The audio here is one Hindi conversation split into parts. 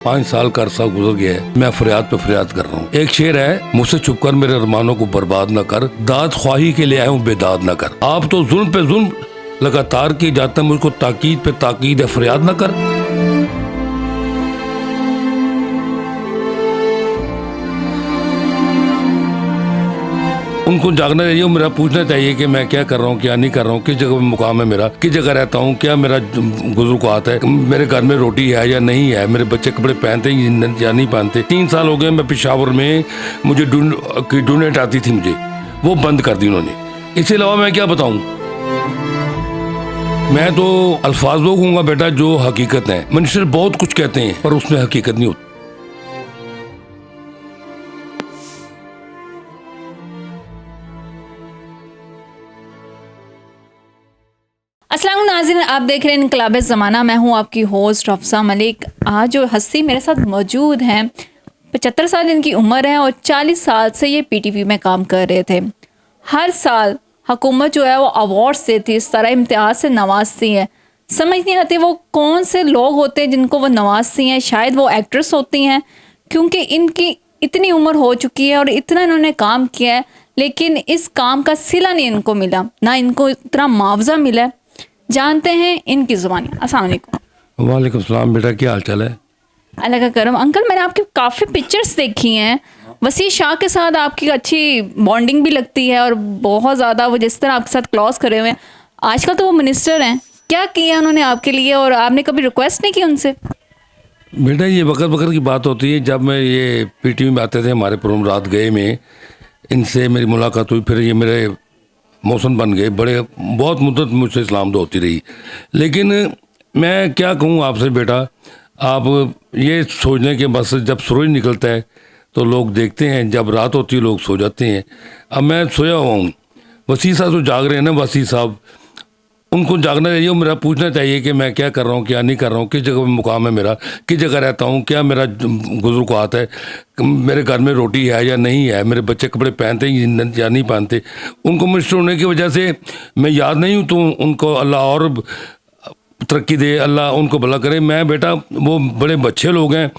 5 साल का अरसा गुजर गया है, मैं फरियाद पे फरियाद कर रहा हूँ। एक शेर है, मुझसे छुप कर मेरे अरमानों को बर्बाद न कर, दाद ख्वाही के लिए आया हूँ बेदाद न कर। आप तो जुल्म पे जुल्म लगातार किए जाते हैं, मुझको ताकीद पे ताकीद है फरियाद न कर। उनको जागना चाहिए, मेरा पूछना चाहिए कि मैं क्या कर रहा हूँ, क्या नहीं कर रहा हूँ, किस जगह पे मुकाम है मेरा, किस जगह रहता हूँ, क्या मेरा गुज़रुक़ात है, मेरे घर में रोटी है या नहीं है, मेरे बच्चे कपड़े पहनते हैं या नहीं पहनते। 3 साल हो गए मैं पेशावर में, मुझे डोनेट आती थी मुझे, वो बंद कर दी उन्होंने। इसके अलावा मैं क्या बताऊँ, मैं तो अल्फाज वो कहूँगा बेटा जो हकीकत है। मिनिस्टर बहुत कुछ कहते हैं पर उसमें हकीकत नहीं होती। अस्सलाम नाज़रीन, आप देख रहे हैं इनकलाब ज़माना। मैं हूं आपकी होस्ट हफ्सा मलिक। आज जो हस्ती मेरे साथ मौजूद हैं, 75 साल इनकी उम्र है और 40 साल से ये पीटीवी में काम कर रहे थे। हर साल हुकूमत जो है वो अवार्ड्स देती है, इस तरह इम्तियाज़ से नवाजती है। समझ नहीं आती वो कौन से लोग होते हैं जिनको वो नवाजती हैं। शायद वो एक्ट्रेस होती हैं, क्योंकि इनकी इतनी उम्र हो चुकी है और इतना इन्होंने काम किया है, लेकिन इस काम का सिला नहीं इनको मिला, ना इनको इतना मुआवजा मिला है। जानते हैं इनकी ज़ुबानी। अस्सलाम वालेकुम। वालेकुम सलाम बेटा, क्या हाल चाल है? अल्लाह का करम। अंकल, मैंने आपकी काफ़ी पिक्चर्स देखी हैं, वसी शाह के साथ आपकी अच्छी बॉन्डिंग भी लगती है और बहुत ज़्यादा वो जिस तरह आपके साथ क्लॉज करे हुए हैं। आजकल तो वो मिनिस्टर हैं, क्या किया उन्होंने आपके लिए और आपने कभी रिक्वेस्ट नहीं की उनसे? बेटा ये वक़्त की बात होती है। जब मैं ये पीटीवी में आते थे हमारे प्रोग्राम रात गए में, इनसे मेरी मुलाकात हुई, फिर ये मेरे मौसम बन गए, बड़े बहुत मुद्दत मुझसे इस्लाम होती रही। लेकिन मैं क्या कहूँ आपसे बेटा, आप ये सोच लें कि बस जब सूरज निकलता है तो लोग देखते हैं, जब रात होती है लोग सो जाते हैं। अब मैं सोया हुआ हूँ, वसी साहब जो जाग रहे हैं ना, वसी साहब, उनको जागना चाहिए, मेरा पूछना चाहिए कि मैं क्या कर रहा हूँ, क्या नहीं कर रहा हूँ, किस जगह पे मुकाम है मेरा, किस जगह रहता हूँ, क्या मेरा गुज़रुक़ात है, मेरे घर में रोटी है या नहीं है, मेरे बच्चे कपड़े पहनते हैं या नहीं पहनते। उनको मिनिस्टर होने की वजह से मैं याद नहीं हूँ, तो उनको अल्लाह और तरक्की दे, अल्लाह उनको भला करे। मैं बेटा वो बड़े अच्छे लोग हैं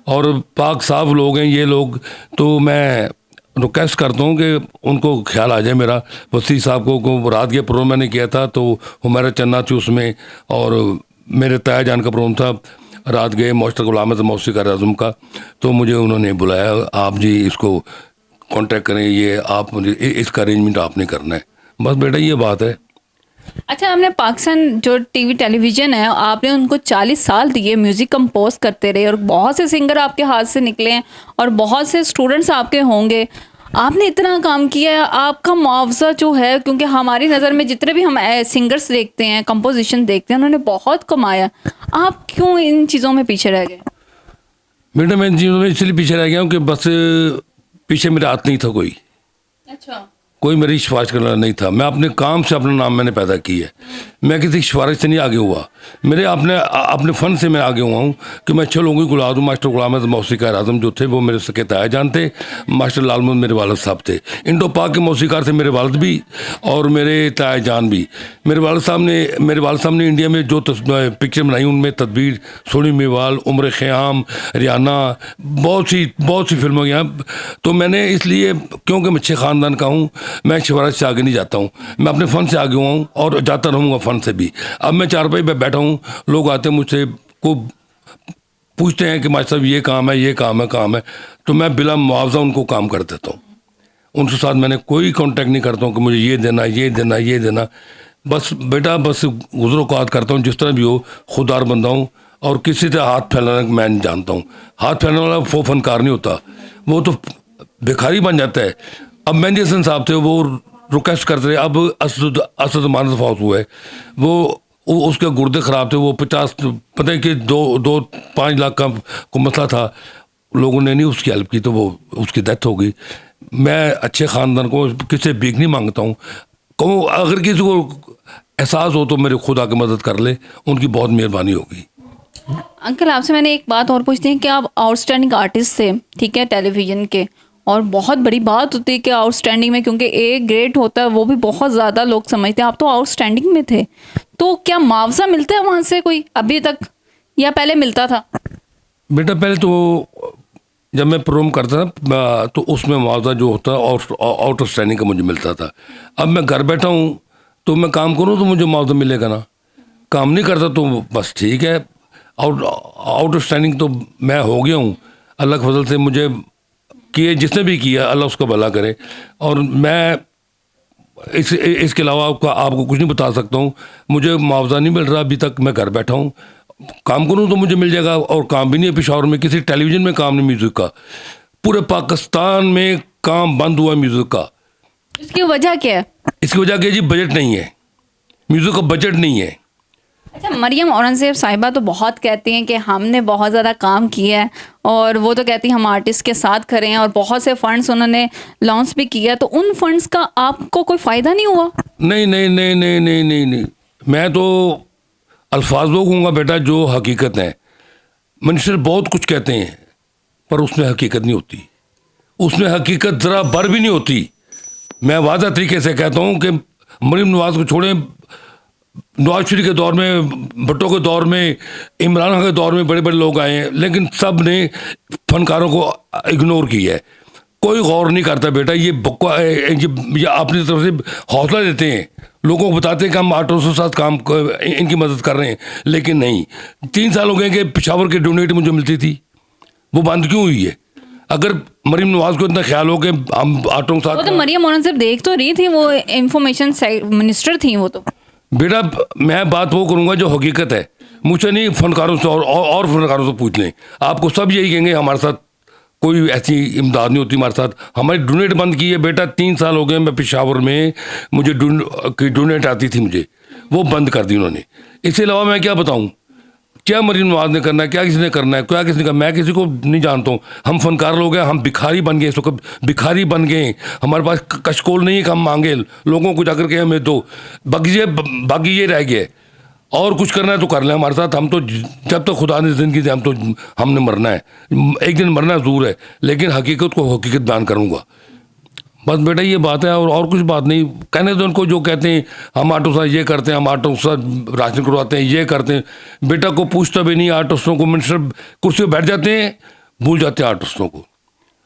और पाक साफ लोग हैं ये लोग, तो मैं रिक्वेस्ट करता हूँ कि उनको ख्याल आ जाए मेरा। वसी साहब को रात के प्रोग्राम मैंने किया था तो हमारा चन्ना थी उसमें, और मेरे ताया जान का प्रोग्राम था, रात गए मास्टर गुलाम अहमद मौसीक़ार आज़म का, तो मुझे उन्होंने बुलाया, आप जी इसको कांटेक्ट करें, ये आप मुझे इसका अरेंजमेंट आपने करना है। बस बेटा ये बात है। अच्छा, हमने पाकिस्तान जो टीवी टेलीविज़न है, आपने उनको 40 साल दिए, म्यूज़िक कंपोज करते रहे और बहुत से सिंगर आपके हाथ से निकले हैं और बहुत से स्टूडेंट्स आपके होंगे। आपने इतना काम किया है, आपका मुआवजा जो है, क्योंकि हमारी नज़र में जितने भी हम सिंगर्स देखते हैं, कंपोजिशन देखते हैं, उन्होंने बहुत कमाया। आप क्यों इन चीज़ों में पीछे रह गए? बेटा मैं इन चीज़ों में इसलिए पीछे रह गया हूँ कि बस पीछे मेरा हाथ नहीं था कोई, अच्छा, कोई मेरी सिफारिश करना नहीं था। मैं अपने काम से अपना नाम मैंने पैदा की है, मैं किसी सिफारिश से नहीं आगे हुआ। मेरे अपने फ़न से मैं आगे हुआ हूँ कि मैं 6 लोगों को बुला दूँ। मास्टर गुलाम अहमद मौसीक़ार आज़म जो थे वो मेरे सके ताया जान थे, मास्टर लाल मोहम्मद मेरे वालिद साहब थे। इंडो पाक के मौसीक़ार थे मेरे वालिद भी और मेरे ताया जान भी। मेरे वालिद साहब ने इंडिया में जो पिक्चर बनाई उनमें तदबीर, सोनी मेवाल, उम्र ख़याम, रियाना, बहुत सी फिल्मों यहाँ। तो मैंने इसलिए, क्योंकि मैं अच्छे ख़ानदान का हूँ, मैं सिफारिश से आगे नहीं जाता हूँ, मैं अपने फ़न से आगे हुआ हूँ और जाता रहूँगा फ़न से भी। अब मैं चारपाई पे बैठा हूँ, लोग आते हैं मुझसे को पूछते हैं कि मास्टर साहब ये काम है, तो मैं बिला मुआवजा उनको काम कर देता हूँ। उनके साथ मैंने कोई कांटेक्ट नहीं करता हूँ कि मुझे ये देना। बस बेटा बस गुज़र-ओ-क़ात करता हूँ, जिस तरह भी हो, खुदार बंदा हूँ और किसी से हाथ फैलाना मैं नहीं जानता हूँ। हाथ फैलाने वाला वो फनकार नहीं होता, वो तो भिखारी बन जाता है। अब मेहंदी हसन साहब थे, वो रिक्वेस्ट करते रहे। अब असद मानस फौत हुआ है, वो उसके गुर्दे ख़राब थे, वो 50 पता है कि 2-5 लाख का को मसला था, लोगों ने नहीं उसकी हेल्प की तो वो उसकी डेथ हो गई। मैं अच्छे ख़ानदान को किसी से भीख नहीं मांगता हूँ, कहूँ अगर किसी को एहसास हो तो मेरे खुदा की मदद कर ले, उनकी बहुत मेहरबानी होगी। अंकल, आपसे मैंने एक बात और पूछती हूँ कि आप आउटस्टैंडिंग आर्टिस्ट थे, ठीक है, टेलीविज़न के, और बहुत बड़ी बात होती है कि आउटस्टैंडिंग में, क्योंकि ए ग्रेड होता है वो भी बहुत ज़्यादा लोग समझते हैं, आप तो आउटस्टैंडिंग में थे, तो क्या मुआवजा मिलता है वहाँ से कोई अभी तक या पहले मिलता था? बेटा पहले तो जब मैं प्रोग्राम करता था तो उसमें मुआवजा जो होता और आउट ऑफ स्टैंडिंग का मुझे मिलता था। अब मैं घर बैठा हूँ तो मैं काम करूँ तो मुझे मुआवजा मिलेगा ना, काम नहीं करता तो बस ठीक है। आउट ऑफ स्टैंडिंग तो मैं हो गया हूँ, अल्लाह के फजल से मुझे किए जिसने भी किया अल्लाह उसका भला करे। और मैं इसके अलावा आपको कुछ नहीं बता सकता हूँ। मुझे मुआवजा नहीं मिल रहा अभी तक, मैं घर बैठा हूँ, काम करूँ तो मुझे मिल जाएगा। और काम भी नहीं है पेशावर में, किसी टेलीविज़न में काम नहीं म्यूज़िक का, पूरे पाकिस्तान में काम बंद हुआ म्यूज़िक का। इसकी वजह क्या है? इसकी वजह क्या है जी? बजट नहीं है, म्यूज़िक का बजट नहीं है। अच्छा, मरियम औरंगज़ेब साहिबा तो बहुत कहती हैं कि हमने बहुत ज़्यादा काम किया है, और वो तो कहती हैं हम आर्टिस्ट के साथ खड़े हैं, और बहुत से फंड्स उन्होंने लॉन्च भी किया। तो उन फंड्स का आपको कोई फ़ायदा नहीं हुआ? नहीं नहीं नहीं नहीं नहीं नहीं नहीं, मैं तो अल्फाज वो कहूँगा बेटा जो हकीकत है। मिनिस्टर बहुत कुछ कहते हैं पर उसमें हकीकत नहीं होती, उसमें हकीकत ज़रा भर भी नहीं होती। मैं वादा तरीके से कहता हूँ कि मरीम नवाज़ को छोड़ें, नवाज शरीफ के दौर में, भुट्टो के दौर में, इमरान खान के दौर में बड़े बड़े लोग आए हैं, लेकिन सब ने फनकारों को इग्नोर किया है। कोई गौर नहीं करता बेटा। ये अपनी तरफ से हौसला देते हैं, लोगों को बताते हैं कि हम आर्टिस्टों के साथ काम इनकी मदद कर रहे हैं, लेकिन नहीं। 3 साल हो गए कि पेशावर की डोनेट मुझे मिलती थी, वो बंद क्यों हुई है? अगर मरीम नवाज को इतना ख्याल हो कि हम आर्टिस्टों के वो साथ, तो मरियम औरंगज़ेब देख तो रही थी, वो इंफॉर्मेशन मिनिस्टर थी वो तो। बेटा मैं बात वो करूंगा जो हकीकत है, मुझसे नहीं, फनकारों से और फनकारों से पूछ लें, आपको सब यही कहेंगे हमारे साथ कोई ऐसी इमदाद नहीं होती हमारे साथ। हमारी डोनेट बंद की है बेटा, 3 साल हो गए मैं पेशावर में, मुझे डोनेट आती थी मुझे, वो बंद कर दी उन्होंने। इसके अलावा मैं क्या बताऊं, क्या मरीम नवाज ने करना है, क्या किसी ने करना है, क्या किसी ने करना, मैं किसी को नहीं जानता हूँ। हम फनकार लोग हैं, हम भिखारी बन गए, इस वक्त भिखारी बन गए। हमारे पास कशकोल नहीं है कि हम मांगे लोगों को जाकर के हमें दो, बाकी ये रह गए। और कुछ करना है तो कर लें हमारे साथ, हम तो जब तक खुदा ने ज़िंदगी दी हमने मरना है, एक दिन मरना ज़रूर है, लेकिन हकीकत को हकीकत बयान करूँगा। बस बेटा ये बात है, और कुछ बात नहीं। कहने दो उनको, जो कहते हैं हम आर्टिस्ट साथ ये करते हैं, हम आर्टिस्ट साथ राशन करवाते हैं, ये करते हैं। बेटा को पूछता भी नहीं आर्टिस्टों को, मिनिस्टर कुर्सी पर बैठ जाते हैं, भूल जाते हैं आर्टिस्टों को।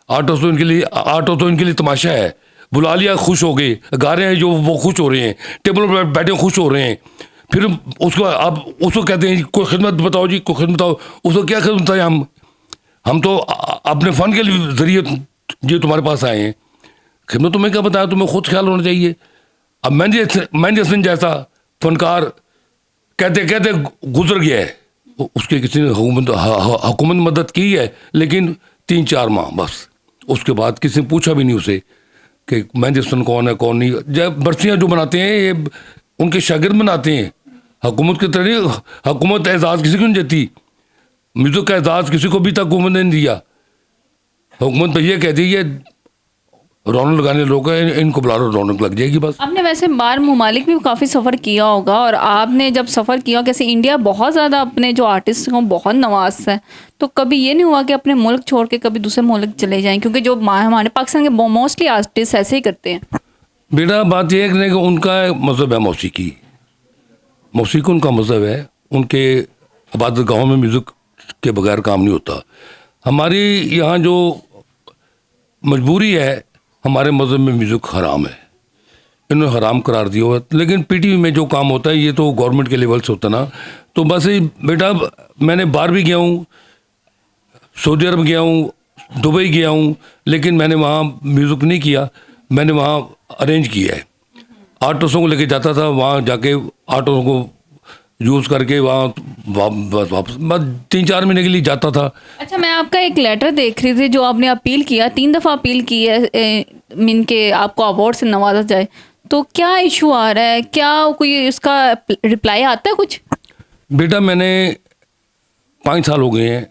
आर्टिस्ट तो इनके लिए तमाशा है। बुला लिया, खुश हो गए, गा रहे हैं जो वो खुश हो रहे हैं, टेबल पर बैठे खुश हो रहे हैं। फिर उसको अब उसको कहते हैं कोई खिदमत बताओ जी, कोई खिदमत बताओ। उसको क्या खिदमत बताए? हम तो अपने फ़न के जरिए जो तुम्हारे पास आए हैं, खिदमत तुम्हें क्या बताया, तुम्हें खुद ख्याल होना चाहिए। अब मेहंदी हसन जैसा फनकार कहते कहते गुजर गया है, उसके किसी ने हुकूमत मदद की है, लेकिन 3-4 माह बस। उसके बाद किसी ने पूछा भी नहीं उसे कि मेहंदी हसन कौन है कौन नहीं। जब बर्सियाँ जो बनाते हैं ये उनके शागिर्द बनाते हैं, हुकूमत की तरह। हुकूमत एजाज़ किसी को नहीं देती, म्यूज़िक का एजाज़ किसी को भी तक हुकूमत ने नहीं दिया। हुकूमत तो ये कहती है रौनक लगाने लोग हैं, इनको बुला लो, रौनक लग जाएगी बस। आपने वैसे बाहर ममालिक भी काफ़ी सफ़र किया होगा, और आपने जब सफ़र किया, कैसे इंडिया बहुत ज़्यादा अपने जो आर्टिस्ट को बहुत नवाजता है, तो कभी ये नहीं हुआ कि अपने मुल्क छोड़ के कभी दूसरे मुल्क चले जाएं? क्योंकि जो हमारे पाकिस्तान के मोस्टली आर्टिस्ट ऐसे ही करते हैं। बेटा बात यह है कि उनका मज़हब है मौसीकी, मौसीकी उनका मज़हब है। उनके इबादत गाहों में म्यूज़िक के बगैर काम नहीं होता। हमारी यहाँ जो मजबूरी है, हमारे मज़हब में म्यूज़िक हराम है, इन्होंने हराम करार दिया हुआ। लेकिन पीटीवी में जो काम होता है ये तो गवर्नमेंट के लेवल से होता ना। तो बस बेटा मैंने बाहर भी गया हूँ, सऊदी अरब गया हूँ, दुबई गया हूँ, लेकिन मैंने वहाँ म्यूज़िक नहीं किया, मैंने वहाँ अरेंज किया है। आर्टिस्टों को लेके जाता था, वहाँ जाके आर्टिस्टों को यूज़ करके वहाँ वापस 3-4 महीने के लिए जाता था। अच्छा, मैं आपका एक लेटर देख रही थी जो आपने अपील किया, 3 दफ़ा अपील की है मीन के आपको अवार्ड से नवाजा जाए, तो क्या इशू आ रहा है? क्या कोई उसका रिप्लाई आता है कुछ? बेटा मैंने 5 साल हो गए हैं,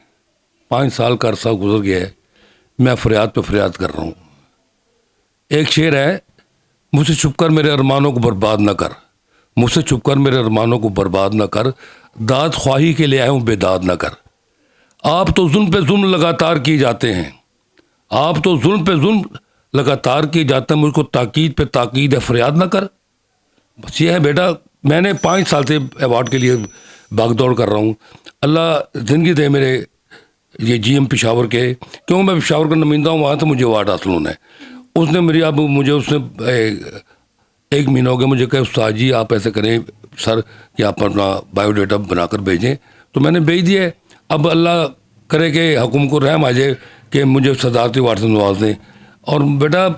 5 साल का अरसा गुजर गया है, मैं फरियाद पे फरियाद कर रहा हूँ। एक शेर है, मुझसे छुप कर मेरे अरमानों को बर्बाद न कर, मुझसे छुप कर मेरे अरमानों को बर्बाद न कर, दाद ख्वाही के लिए आया हूँ बेदाद न कर। आप तो जुल्म पे जुल्म लगातार किए जाते हैं, आप तो जुल्म पे जुल्म लगातार किए जाते हैं, मुझको ताकीद पे ताकीद है फरियाद न कर। बस ये है बेटा। मैंने 5 साल से अवार्ड के लिए भागदौड़ कर रहा हूँ। अल्लाह ज़िंदगी दे मेरे ये GM पेशावर के, क्यों मैं पेशावर का नुमाइंदा हूँ, वहाँ तो मुझे अवार्ड हासिल होना है। उसने मेरी अब मुझे उसने 1 महीना हो गया मुझे कहा उस्ताद जी आप ऐसे करें सर कि आप अपना बायोडाटा बनाकर भेजें, तो मैंने भेज दिया है। अब अल्लाह करे कि हुक्म को रहम आ जाए कि मुझे सदारती अवार्ड से नवाज दें। और बेटा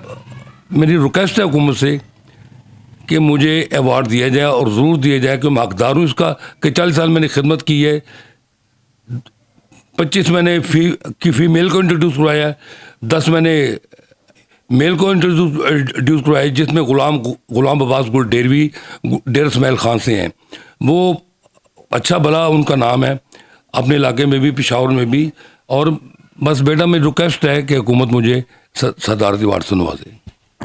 मेरी रिक्वेस्ट है हुकूमत से कि मुझे अवार्ड दिया जाए और ज़रूर दिया जाए कि मैं हकदार हूँ इसका, कि 40 साल मैंने खिदमत की है। 25 मैंने फीमेल को इंट्रोड्यूस करवाया है, 10 मैंने मेल को इंट्रोड्यूस करवाया, जिसमें गुलाम अब्बास गुल डेरवी डेर इसमाइल खान से हैं। वो अच्छा भला उनका नाम है अपने इलाके में भी, पेशावर में भी। और बस बेटा मेरी रिक्वेस्ट है कि हुकूमत मुझे सदारती अवार्ड से नवाजे।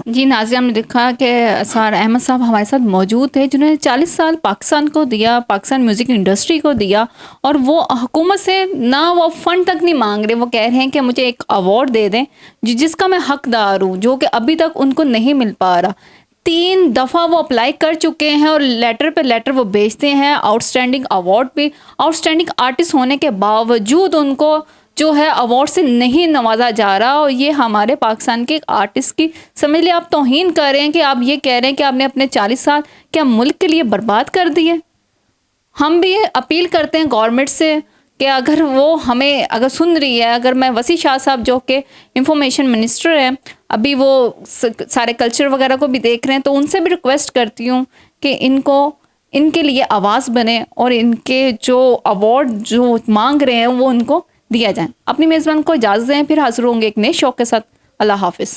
जी नाज़िर, हमने देखा कि असार अहमद साहब हमारे साथ मौजूद थे जिन्होंने 40 साल पाकिस्तान को दिया, पाकिस्तान म्यूज़िक इंडस्ट्री को दिया, और वो हुकूमत से ना वो फ़ंड तक नहीं मांग रहे, वो कह रहे हैं कि मुझे एक अवार्ड दे दें जिसका मैं हकदार हूँ, जो कि अभी तक उनको नहीं मिल पा रहा। 3 दफ़ा वो अप्लाई कर चुके हैं और लेटर पे लेटर वो भेजते हैं, आउटस्टैंडिंग अवार्ड पे आउटस्टैंडिंग आर्टिस्ट होने के बावजूद उनको जो है अवार्ड से नहीं नवाजा जा रहा। और ये हमारे पाकिस्तान के एक आर्टिस्ट की समझ लिया आप तौहीन कर रहे हैं कि आप ये कह रहे हैं कि आपने अपने 40 साल क्या मुल्क के लिए बर्बाद कर दिए। हम भी अपील करते हैं गवर्नमेंट से कि अगर वो हमें अगर सुन रही है, अगर मैं वसी शाह साहब जो कि इंफॉर्मेशन मिनिस्टर हैं, अभी वो सारे कल्चर वगैरह को भी देख रहे हैं, तो उनसे भी रिक्वेस्ट करती हूँ कि इनके लिए आवाज़ बने और इनके जो अवार्ड जो मांग रहे हैं वो उनको दिया जाए। अपनी मेज़बान को इजाज़त दें, फिर हाजिर होंगे एक नए शौक के साथ। अल्लाह हाफिज़।